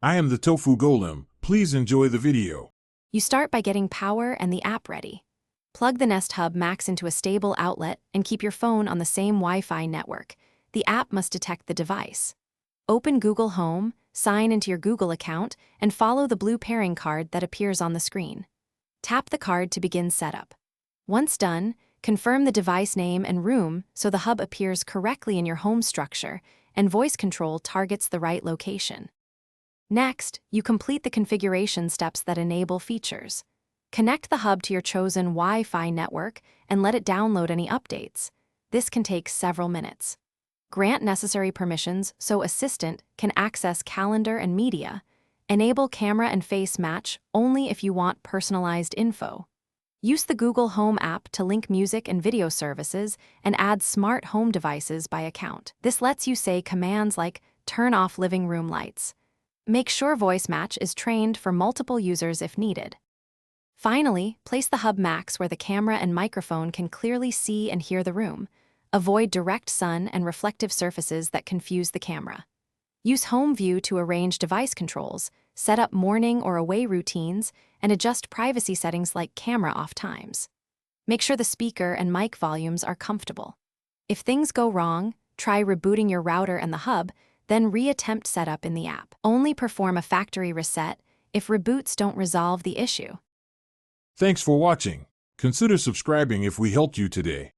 I am the Tofu Golem. Please enjoy the video. You start by getting power and the app ready. Plug the Nest Hub Max into a stable outlet and keep your phone on the same Wi-Fi network. The app must detect the device. Open Google Home, sign into your Google account, and follow the blue pairing card that appears on the screen. Tap the card to begin setup. Once done, confirm the device name and room so the hub appears correctly in your home structure and voice control targets the right location. Next, you complete the configuration steps that enable features. Connect the hub to your chosen Wi-Fi network and let it download any updates. This can take several minutes. Grant necessary permissions so Assistant can access calendar and media. Enable camera and face match only if you want personalized info. Use the Google Home app to link music and video services and add smart home devices by account. This lets you say commands like turn off living room lights. Make sure voice match is trained for multiple users if needed. Finally, place the Hub Max where the camera and microphone can clearly see and hear the room. Avoid direct sun and reflective surfaces that confuse the camera. Use Home View to arrange device controls, set up morning or away routines, and adjust privacy settings like camera off times. Make sure the speaker and mic volumes are comfortable. If things go wrong, try rebooting your router and the hub, then reattempt setup in the app. Only perform a factory reset if reboots don't resolve the issue. Thanks for watching. Consider subscribing if we helped you today.